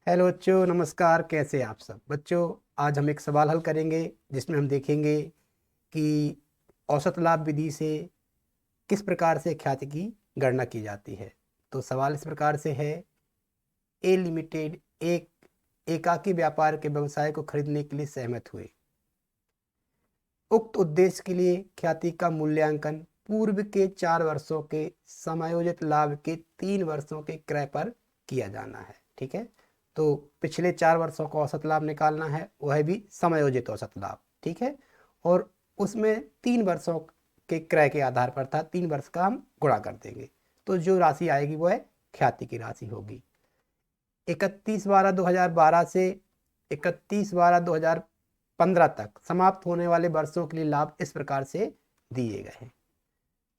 Hello बच्चों, नमस्कार। कैसे हैं आप सब बच्चों? आज हम एक सवाल हल करेंगे जिसमें हम देखेंगे कि औसत लाभ विधि से किस प्रकार से ख्याति की गणना की जाती है। तो सवाल इस प्रकार से है। ए लिमिटेड एक एकाकी व्यापार के व्यवसाय को खरीदने के लिए सहमत हुए। उक्त उद्देश्य के लिए ख्याति का मूल्यांकन पूर्व के 4 वर्षों के समायोजित लाभ के 3 वर्षों के क्रय पर किया जाना है। ठीक है, तो पिछले 4 वर्षों का औसत लाभ निकालना है, वह भी समायोजित औसत लाभ। ठीक है, और उसमें 3 वर्षों के क्रय के आधार पर था, 3 वर्ष का हम गुणा कर देंगे तो जो राशि आएगी वह ख्याति की राशि होगी। 31/12/2012 से 31/12/2015 तक समाप्त होने वाले वर्षों के लिए लाभ इस प्रकार से दिए गए हैं।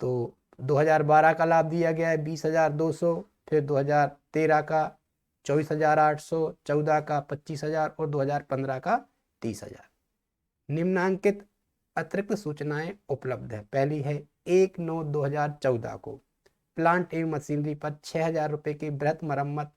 तो 2012 का लाभ दिया गया है 20,200, फिर 2013 का 24,800, 14 का 25,000 और 2015 का 30,000। निम्नांकित अतिरिक्त सूचनाएं उपलब्ध है। पहली है 1/9/2014 को प्लांट एवं मशीनरी पर 6,000 रुपये की बृहत मरम्मत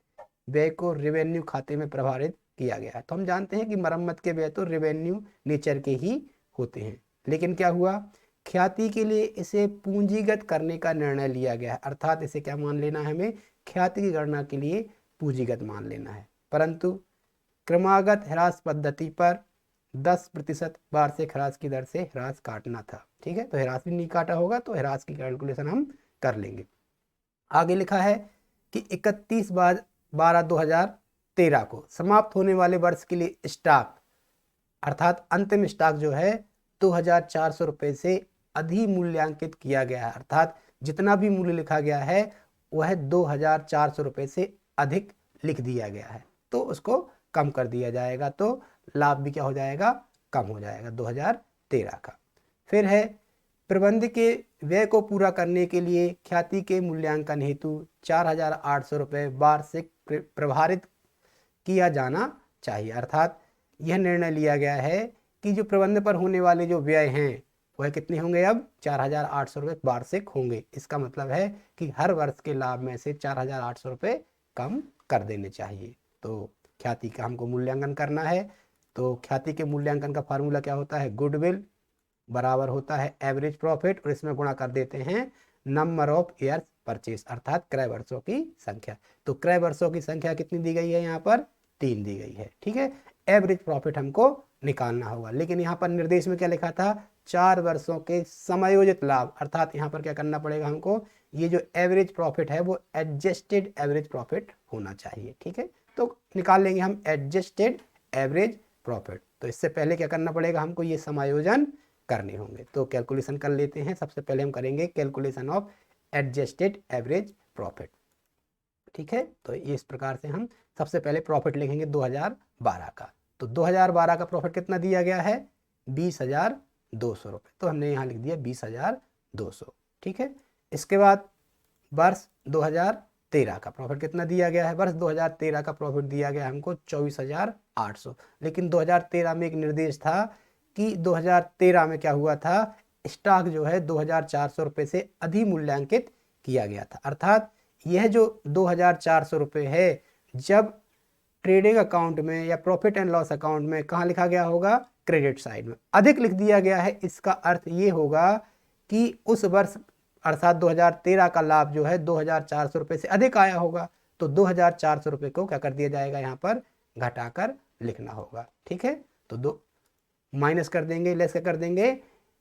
व्यय को रेवेन्यू खाते में प्रभावित किया गया है। तो हम जानते हैं कि मरम्मत के व्यय तो रेवेन्यू नेचर के ही होते हैं, लेकिन क्या हुआ, ख्याति के लिए इसे पूंजीगत करने का निर्णय लिया गया है। अर्थात इसे क्या मान लेना है, हमें ख्याति की गणना के लिए पूंजीगत मान लेना है। परंतु क्रमागत ह्रास पद्धति पर 10% वार्षिक ह्रास की दर से ह्रास काटना था। ठीक है, तो ह्रास भी नहीं काटा होगा तो ह्रास की कैलकुलेशन हम कर लेंगे। आगे लिखा है कि 31/12/2013 को समाप्त होने वाले वर्ष के लिए स्टॉक अर्थात अंतिम स्टॉक जो है 2,400 रुपये से अधिमूल्यांकित किया गया है। अर्थात जितना भी मूल्य लिखा गया है वह 2,400 रुपये से अधिक लिख दिया गया है, तो उसको कम कर दिया जाएगा, तो लाभ भी क्या हो जाएगा, कम हो जाएगा 2013 का। फिर है प्रबंध के व्यय को पूरा करने के लिए ख्याति के मूल्यांकन हेतु 4,800 रुपये वार्षिक प्रभारित किया जाना चाहिए। अर्थात यह निर्णय लिया गया है कि जो प्रबंध पर होने वाले जो व्यय हैं वह कितने होंगे, अब 4,800 रुपये वार्षिक होंगे। इसका मतलब है कि हर वर्ष के लाभ में से 4,800 रुपये कम कर देने चाहिए। तो ख्याति का हमको मूल्यांकन करना है, तो ख्याति के मूल्यांकन का फार्मूला क्या होता है, गुडविल बराबर होता है एवरेज प्रॉफिट और इसमें गुणा कर देते हैं नंबर ऑफ ईयर्स परचेज अर्थात क्रय वर्षों की संख्या। तो क्रय वर्षों की संख्या कितनी दी गई है, यहाँ पर 3 दी गई है। ठीक है, एवरेज प्रॉफिट हमको निकालना होगा, लेकिन यहाँ पर निर्देश में क्या लिखा था, 4 वर्षों के समायोजित लाभ। अर्थात यहाँ पर क्या करना पड़ेगा हमको, ये जो एवरेज प्रॉफिट है वो एडजस्टेड एवरेज प्रॉफिट होना चाहिए। ठीक है, तो निकाल लेंगे हम एडजस्टेड एवरेज प्रॉफिट। तो इससे पहले क्या करना पड़ेगा हमको, ये समायोजन करने होंगे। तो कैलकुलेशन कर लेते हैं। सबसे पहले हम करेंगे calculation of adjusted average profit. ठीक है, तो इस प्रकार से हम सबसे पहले प्रॉफिट लिखेंगे 2012 का। तो 2012 का प्रॉफिट कितना दिया गया है, 20,200 रुपये। तो हमने यहाँ लिख दिया 20,200। ठीक है, इसके बाद वर्ष 2013 का प्रॉफिट कितना दिया गया है, वर्ष 2013 का प्रॉफिट दिया गया हमको 24,800। लेकिन 2013 में एक निर्देश था कि 2013 में क्या हुआ था, स्टॉक जो है 2,400 रुपये से अधिमूल्यांकित किया गया था। अर्थात यह जो 2,400 रुपये है जब ट्रेडिंग अकाउंट में या प्रॉफिट एंड लॉस अकाउंट में कहाँ लिखा गया होगा, क्रेडिट साइड में अधिक लिख दिया गया है। इसका अर्थ ये होगा कि उस वर्ष अर्थात 2013 का लाभ जो है 2,400 रुपये से अधिक आया होगा, तो 2,400 रुपये को क्या कर दिया जाएगा, यहाँ पर घटाकर लिखना होगा। ठीक है, तो दो माइनस कर देंगे, लेस कर देंगे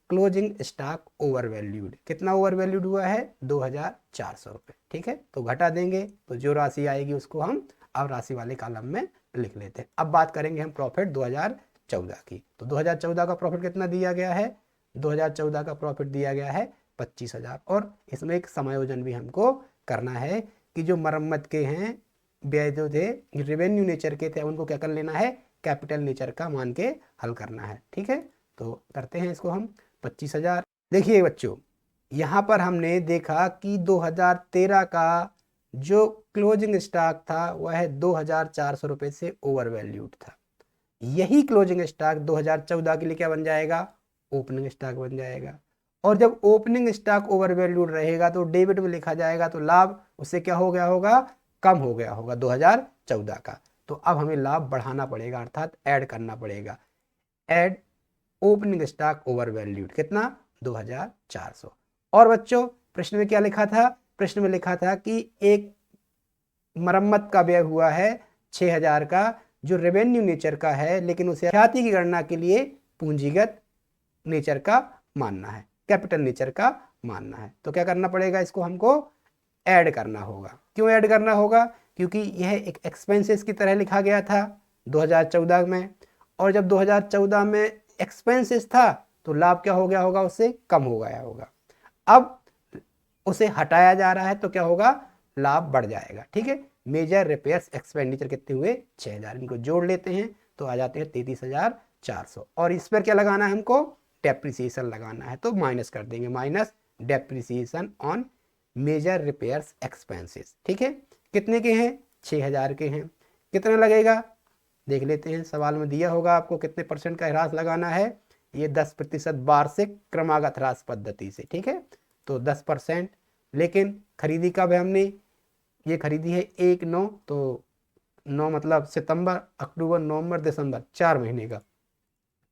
क्लोजिंग स्टॉक ओवर वैल्यूड। कितना ओवर वैल्यूड हुआ है, 2,400 रुपये। ठीक है, तो घटा देंगे तो जो राशि आएगी उसको हम अब राशि वाले कॉलम में लिख लेते हैं। अब बात करेंगे हम प्रॉफिट 2014 की। तो 2014 का प्रॉफिट कितना दिया गया है, 2014 का प्रॉफिट दिया गया है 25,000। और इसमें एक समायोजन भी हमको करना है कि जो मरम्मत के हैं व्यय जो थे रेवेन्यू नेचर के थे उनको क्या कर लेना है, कैपिटल नेचर का मान के हल करना है। ठीक है, तो करते हैं इसको हम 25,000। देखिए बच्चों, यहाँ पर हमने देखा कि 2013 का जो क्लोजिंग स्टॉक था वह 2,400 रुपये से ओवर वैल्यूड था। यही क्लोजिंग स्टॉक 2014 के लिए क्या बन जाएगा, ओपनिंग स्टॉक बन जाएगा। और जब ओपनिंग स्टॉक ओवर वैल्यूड रहेगा तो डेबिट में लिखा जाएगा, तो लाभ उससे क्या हो गया होगा, कम हो गया होगा 2014 का। तो अब हमें लाभ बढ़ाना पड़ेगा, अर्थात ऐड करना पड़ेगा। Add opening stock over valued, कितना 2400। और बच्चों प्रश्न में क्या लिखा था, प्रश्न में लिखा था कि एक मरम्मत का व्यय हुआ है 6000 का, जो रेवेन्यू नेचर का है, लेकिन उसे ख्याति की गणना के लिए पूंजीगत नेचर का मानना है, कैपिटल नेचर का मानना है। तो क्या करना पड़ेगा, इसको हमको ऐड करना होगा। क्यों ऐड करना होगा, क्योंकि यह एक एक्सपेंसेस की तरह लिखा गया था 2014 में, और जब 2014 में एक्सपेंसेस था तो लाभ क्या हो गया होगा, उससे कम हो गया होगा। अब उसे हटाया जा रहा है तो क्या होगा, लाभ बढ़ जाएगा। ठीक है, मेजर रिपेयर्स एक्सपेंडिचर कितने हुए, 6000, इनको जोड़ लेते हैं तो आ जाते हैं 33,400। और इस पर क्या लगाना है हमको, डेप्रिसिएशन लगाना है, तो माइनस कर देंगे, minus depreciation on major repairs expenses. ठीक है, कितने के हैं, 6000 के हैं। कितना लगेगा देख लेते हैं, सवाल में दिया होगा आपको कितने परसेंट का ह्रास लगाना है। ये 10% वार्षिक क्रमागत ह्रास पद्धति से। ठीक है, तो 10%। लेकिन खरीदी कब है हमने, ये खरीदी है 1/9, तो 9 मतलब सितंबर, अक्टूबर, नवंबर, दिसंबर, 4 महीने का,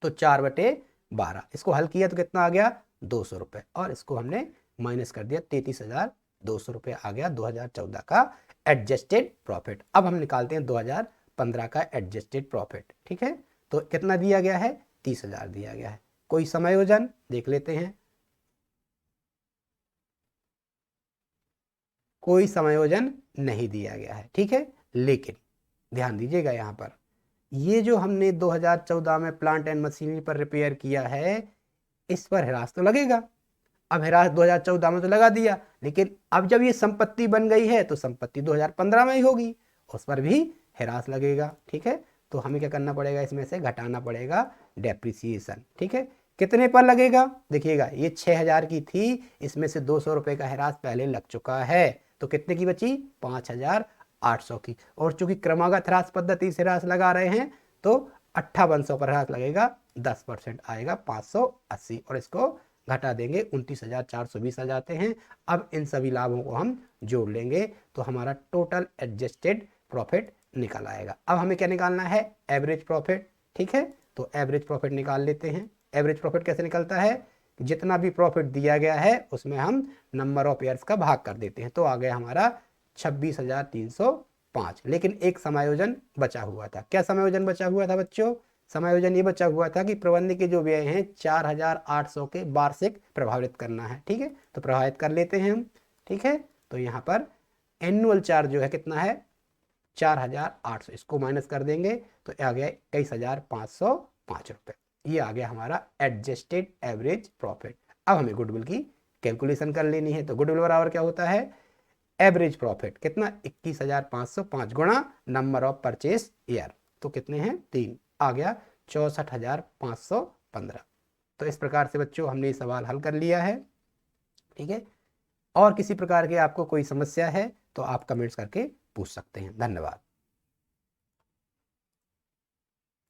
तो 4/12। इसको हल किया तो कितना आ गया, 200 रुपये, और इसको हमने माइनस कर दिया, 33,200 रुपये आ गया 2014 का एडजस्टेड प्रॉफिट। अब हम निकालते हैं 2015 का एडजस्टेड प्रॉफिट। ठीक है, तो कितना दिया गया है, 30,000 दिया गया है। कोई समायोजन देख लेते हैं, कोई समायोजन नहीं दिया गया है। ठीक है, लेकिन ध्यान दीजिएगा यहाँ पर, ये जो हमने 2014 में प्लांट एंड मशीनरी पर रिपेयर किया है, इस पर ह्रास तो लगेगा। अब ह्रास 2014 में तो लगा दिया, लेकिन अब जब ये संपत्ति बन गई है तो संपत्ति 2015 में ही होगी, उस पर भी ह्रास लगेगा। ठीक है, तो हमें क्या करना पड़ेगा, इसमें से घटाना पड़ेगा डेप्रिसिएशन। ठीक है, कितने पर लगेगा, देखिएगा ये 6000 की थी, इसमें से 200 रुपये का ह्रास पहले लग चुका है, तो कितने की बची, 5800 की। और चूंकि क्रमागत ह्रास पद्धति से ह्रास लगा रहे हैं तो 5800 पर ह्रास लगेगा, 10% आएगा 580, और इसको घटा देंगे 29,420 आ जाते हैं। अब इन सभी लाभों को हम जोड़ लेंगे तो हमारा टोटल एडजस्टेड प्रॉफिट निकल आएगा। अब हमें क्या निकालना है, एवरेज प्रॉफिट। ठीक है, तो एवरेज प्रॉफिट निकाल लेते हैं। एवरेज प्रॉफिट कैसे निकलता है, जितना भी प्रॉफिट दिया गया है उसमें हम नंबर ऑफ ईयर्स का भाग कर देते हैं, तो आ गया हमारा 26,305। लेकिन एक समायोजन बचा हुआ था। क्या समायोजन बचा हुआ था बच्चों, समायोजन ये बचा हुआ था कि प्रबंध के जो व्यय हैं 4,800 के वार्षिक प्रभावित करना है। ठीक है, तो प्रभावित कर लेते हैं हम। ठीक है, तो यहाँ पर एनुअल चार्ज जो है कितना है, 4,800, इसको माइनस कर देंगे तो आ गया 21,505 रुपये। ये आ गया हमारा एडजस्टेड एवरेज प्रॉफिट। अब हमें गुडविल की कैलकुलेशन कर लेनी है, तो गुडविल बराबर क्या होता है, एवरेज प्रॉफिट कितना, 21,505 गुणा नंबर ऑफ परचेस ईयर, तो कितने हैं 3, आ गया 64,515। तो इस प्रकार से बच्चों हमने ये सवाल हल कर लिया है। ठीक है, और किसी प्रकार के आपको कोई समस्या है तो आप कमेंट्स करके पूछ सकते हैं। धन्यवाद।